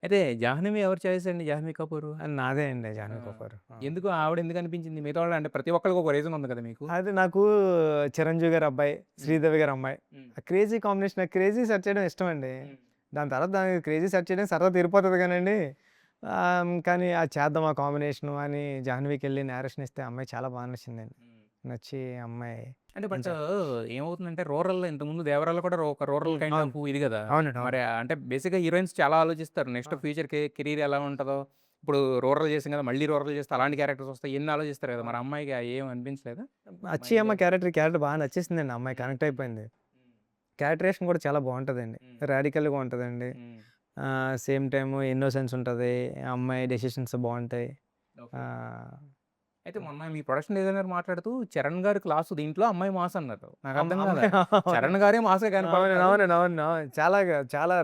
అయితే 'జాహ్నవి' ఎవరి చాయిస్ అండి 'జాహ్నవి కపూర్'? నాదే అండి ఆ! 'జాహ్నవి కపూర్'. ఎందుకు ఆవిడ అనిపించింది? మిగతా వాళ్ళు అంటే ప్రతి ఒక్కళ్ళకి ఒక రీజన్ ఉంది కదా మీకు? అది నాకు 'చిరంజీవి' గారి అబ్బాయి, హ్మ్. 'శ్రీదేవి' గారి అమ్మాయి. హ్మ్. ఆ క్రేజీ కాంబినేషన్, క్రేజీ సెట్ చేయడం ఇష్టమండి. హ్మ్. దాని తర్వాత దానికి క్రేజీ సెట్ చేయడం సరదా తీరిపోతది గానండి. కానీ అది చేద్దాం ఆ కాంబినేషను అని 'జాహ్నవి'కెళ్ళి నేరేషన్ ఇస్తే ఆ అమ్మాయి చాలా నచ్చిందండి. హ్మ్. నచ్చి ఆ అమ్మాయి అంటే బట్ మంచిగా ఏమవుతుందంటే రూరల్‌లో ఇంతకుముందు 'దేవరా'లో కూడా ఒక రూరల్ కైండ్ అవును. ఆఫ్ ఇది గదా! అవునండి. అవును. మరి అంటే బేసిక్‌గా హీరోయిన్స్ చాలా ఆలోచిస్తారు. నెక్స్ట్ అవును. ఫ్యూచర్ కెరీర్ ఎలా ఉంటదో, ఇప్పుడు రూరల్ చేసాం కదా! మళ్ళీ రూరల్ చేస్తే అలాంటి క్యారెక్టర్స్ వస్తాయి. ఇయన్నీ ఆలోచిస్తారు కదా! మరి అవును. అమ్మాయికి ఏం అనిపించలేదా అచ్చి అమ్మ మైండ్‌లో? క్యారెక్టర్ బాగా నచ్చేసిందండి. ఆ అమ్మాయి హ్మ్. కనెక్ట్ హ్మ్. అయిపోయింది. హ్మ్. క్యారెక్టరేషన్ కూడా చాలా బావుంటదండి. హ్మ్. రాడికల్‌గా ఉంటదండి. హ్మ్. సేమ్ టైమ్ ఇన్నోసెన్స్ ఉంటది. ఆ అమ్మాయి డెసిషన్స్ బావుంటాయి. ఓకే. ఆహ్, అయితే మొన్న మీ ప్రొడక్షన్ డిజైనర్ మాట్లాడుతూ 'చరణ్' గారి క్లాసు దీంట్లో అమ్మాయి మాస్ అన్నారు. నాకర్థం కాలా. అమ్మాయి అవును. 'చరణ్' గారే మాస్‌గా అవునండి. కనపడుతున్నారు. అవునండి. అవును. అవును. చాలా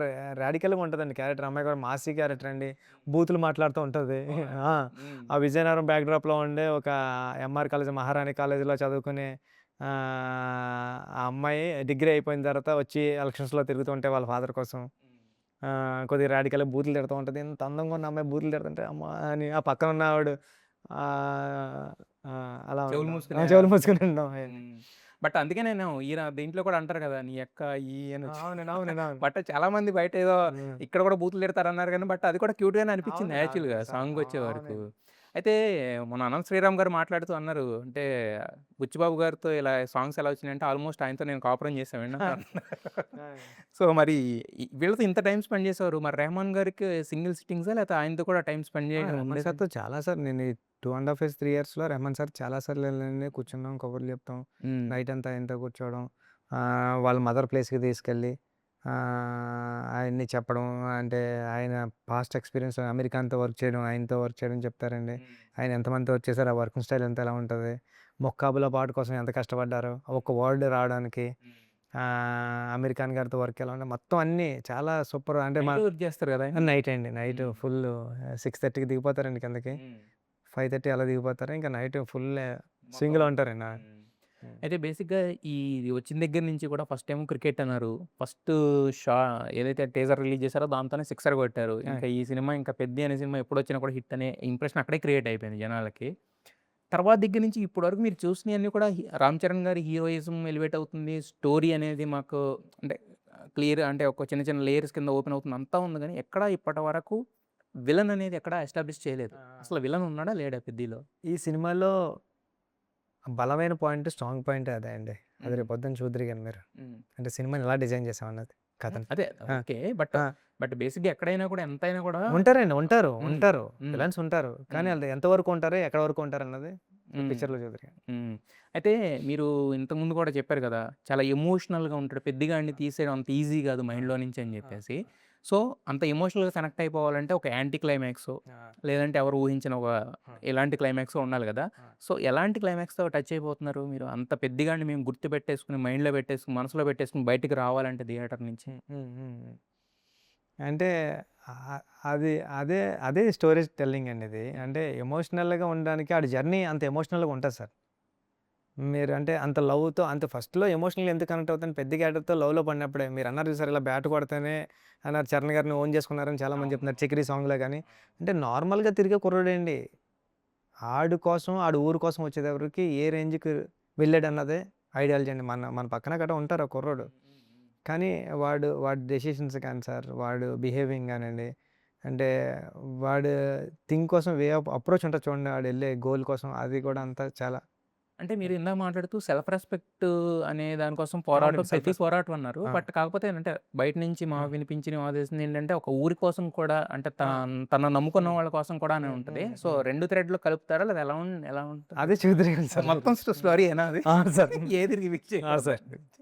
రాడికల్‌గా ఉంటదండి క్యారెక్టర్. అమ్మాయి కూడా మాసీ క్యారెక్టర్ అండి. బూతులు మాట్లాడుతూ ఉంటది. అవునా? ఆ! హ్మ్. ఆ విజయనగరం బ్యాక్‌డ్రాప్‌లో ఉండే ఒక ఎంఆర్ కాలేజ్, మహారాణి కాలేజ్‌లో చదువుకునే ఆ అమ్మాయి డిగ్రీ అయిపోయిన తర్వాత వచ్చి ఎలక్షన్స్‌లో తిరుగుతుంటే వాళ్ళ ఫాదర్ కోసం హ్మ్. కొద్దిగా రాడికల్‌గా బూతులు తిడుతూ ఉంటది. ఇంత అందంగా ఉన్న అమ్మాయి బూతులు తిడుతుంటే అమ్మా! అని ఆ పక్కన ఉన్న ఆవిడ ఆహ్, ఆ! అలా చెవులు ఉంటాం. మూసుకొని చెవులు మూసుకొని ఉండడం. హ్మ్. బట్ అందుకే నేను ఈయన దీంట్లో కూడా అంటారు కదా! నీ అక్క ఈ అనొచ్చి. అవునండి. అవునండి. అవును. బట్ చాలా మంది బయట ఏదో హ్మ్. ఇక్కడ కూడా బూతులు తిడతారన్నారు గానీ, బట్ అది కూడా క్యూట్‌గానే అనిపించింది అవునండి. యాక్చువల్‌గా సాంగొచ్చే వరకు. అవునండి. అయితే మొన్న అనంత్ శ్రీరామ్ గారు మాట్లాడుతూ అన్నారు. అంటే బుచ్చిబాబు గారితో ఇలా సాంగ్స్ ఎలా వచ్చినాయంటే ఆల్‌మోస్ట్ ఆయనతో నేను కాపురం చేశామండి అని అన్నారు. ఆ! సో, మరి వీళ్ళతో ఇంత టైమ్ స్పెండ్ చేసేవారు. మరి రెహమాన్ గారికి సింగిల్ సిట్టింగ్సా? లేకపోతే ఆయనతో కూడా టైమ్ స్పెండ్ చేయడం రెహమాన్ ఉండేదా? సార్‌తో చాలా సార్లు నేను ఈ 2 ½ ఇయర్స్, 3 ఇయర్స్‌లో రెహమాన్ సార్ చాలా సార్లు ఎళ్ళానండి. కూర్చున్నాం, కబుర్లు చెప్తాం. హ్మ్. నైట్ అంతా ఆయనతో కూర్చోవడం. వాళ్ళ మదర్ ప్లేస్‌కి తీసుకెళ్ళి అయన్నీ చెప్పడం. అంటే ఆయన పాస్ట్ ఎక్స్‌పీరియన్స్ అమెరికాన్‌తో వర్క్ చేయడం, ఆయనతో వర్క్ చేయడం చెప్తారండి. హ్మ్. ఆయన ఎంతమందితో వర్క్ చేశారు, ఆ వర్కింగ్ స్టైల్ అంతా ఎలా ఉంటది. 'ముక్కాబుల' పాట కోసం ఎంత కష్టపడ్డారో, ఒక్క వర్డ్ రావడానికి. హ్మ్. అమెరికాన్ గారితో వర్క్ ఎలా ఉండే మొత్తం అన్నీ చాలా సూపర్ అంటే నైట్ వర్క్ చేస్తారు గదా! ఆయన? నైట్ అండి. నైట్ హ్మ్. ఫుల్లు 6:30కి దిగిపోతారండి కిందకి. హ్మ్. 5:30 అలా దిగిపోతారు. ఇంకా నైట్ ఫుల్ మొత్తం. స్వింగ్‌లో ఉంటారండి. హ్మ్. హ్మ్. అయితే బేసిక్‌గా ఇది వచ్చిన దగ్గర నుంచి కూడా ఫస్ట్ ఏమో క్రికెట్ అన్నారు. ఫస్ట్ షా ఏదైతే టీజర్ రిలీజ్ చేసారో దాంతోనే సిక్సర్ కొట్టారు. ఆ! ఇంకా ఈ సినిమా ఇంకా 'పెద్ది' అనే సినిమా ఎప్పుడొచ్చినా కూడా హిట్ అనే ఇంప్రెషన్ అక్కడే క్రియేట్ అయిపోయింది జనాలకి. తర్వాత దగ్గర నుంచి ఇప్పటి వరకు మీరు చూసినయన్నీ కూడా 'రామ్ చరణ్' గారి హీరోయిజం ఎలివేట్ అవుతుంది. స్టోరీ అనేది మాకు అంటే క్లియర్ అంటే ఒక చిన్న చిన్న లేయర్స్ కింద ఓపెన్ అవుతుంది. అంతా ఉంది గానీ ఎక్కడ ఇప్పటి వరకు విలన్ అనేది ఎక్కడ ఎస్టాబ్లిష్ చేయలేదు. ఆ! అసలు విలన్ ఉన్నాడా? లేడా 'పెద్దిలో'? ఈ సినిమాలో బలమైన పాయింట్, స్ట్రాంగ్ పాయింటే అదే అండి. అది హ్మ్. రేపొద్దున చూద్దురు గాని మీరు. హ్మ్. అంటే సినిమాని ఎలా డిజైన్ చేసామన్నది హ్మ్. కథని. అదే ఆ! ఓకే. బట్, ఆ! బట్ బేసిక్‌గా ఎక్కడైనా కూడా ఎంతైనా కూడా ఉంటారండి. ఉంటారు. హ్మ్. ఉంటారు. హ్మ్. విలన్స్ ఉంటారు. కానీ హ్మ్. ఆళ్ళు ఎంతవరకు ఉంటారు, ఎక్కడ వరకు ఉంటారన్నది హ్మ్. పిక్చర్‌లో చూదురు గాని. హ్మ్. అయితే మీరు ఇంతకుముందు కూడా చెప్పారు కదా! చాలా ఎమోషనల్‌గా ఉంటాడు. పెద్దిగాడిని ఆ! తీసేయడం అంత ఈజీ కాదు ఆ! మైండ్‌లో నుంచి అని ఆ! చెప్పేసి. సో, అంత ఎమోషనల్‌గా కనెక్ట్ అయిపోవాలంటే ఒక యాంటీ క్లైమాక్సో, ఆ! లేదంటే ఎవరు ఊహించని ఒక ఆ! ఎలాంటి క్లైమాక్సో ఉండాలి కదా! ఆ! సో, ఎలాంటి క్లైమాక్స్‌తో టచ్ అయిపోతున్నారు మీరు? అంత పెద్దిగాడిని మేము గుర్తుపెట్టేసుకొని, మైండ్‌లో పెట్టేసుకొని, మనసులో పెట్టేసుకొని బయటికి రావాలంటే థియేటర్ నుంచి? హ్మ్. హ్మ్. హ్మ్. అంటే ఆహ్, అది అదే అదే స్టోరీ టెల్లింగ్ అండి ఇది. హ్మ్. అంటే ఎమోషనల్‌గా ఉండడానికి ఆడి జర్నీ అంత ఎమోషనల్‌గా ఉంటది సార్. మీరు అంటే అంత లవ్‌తో అంత ఫస్ట్‌లో ఎమోషనల్‌గా ఎందుకు కనెక్ట్ అవుతాను పెద్ద క్యారెక్టర్‌తో లవ్‌లో పడినప్పుడే. మీరన్నారు చూసారా ఇలా బ్యాట్ కొడితేనే అన్నారు 'చరణ్' గారిని ఓన్ చేసుకున్నారని చాలామంది చెప్తున్నారు అవునవును. 'చికిరి' సాంగ్‌లో గాని. ఆ! అంటే నార్మల్‌గా తిరిగే కుర్రోడండి. ఆడు కోసం, ఆడు ఊరు కోసం వచ్చేటప్పటికి ఏ రేంజ్‌కి వెళ్ళాడన్నదే ఐడియాలజీ అండి. మన మన పక్కన గటా ఉంటారు ఆ కుర్రోడు. హ్మ్. హ్మ్. హ్మ్. కానీ వాడి డెసిషన్స్ కానీ సార్, వాడు బిహేవింగ్ గానండి, అంటే వాడు థింక్ కోసం వే ఆఫ్ అప్రోచ్ ఉంటది చూడండి. ఆడెళ్ళే గోల్ కోసం అది కూడా హ్మ్. అంతా చాలా అంటే మీరు ఇందాక మాట్లాడుతూ సెల్ఫ్ రెస్పెక్ట్ అనే దాని కోసం అవునండి. పోరాటం సెల్ఫ్ ప్రతి రెస్పెక్ట్. పోరాటం అన్నారు. ఆ! బట్ కాకపోతే అంటే బయట నుంచి ఆ! మాకు వినిపించినవి మాకు తెలిసిందేంటంటే ఒక ఊరి కోసం కూడా అంటే ఆ! తనను నమ్ముకున్న హ్మ్. వాళ్ళ కోసం కూడా అనే హ్మ్. ఉంటది. హ్మ్. సో హ్మ్. 2 థ్రెడ్‌లు కలుపుతారా? లేదా ఎలా ఉంటది? అదే చూదురుగాను సార్ మీరు. మొత్తం హ్మ్. స్టోరీయేనా అది? ఆ! సార్. ఏది రీమిక్స్ ఆ! చేయకూడదు సార్. దాని గురించి.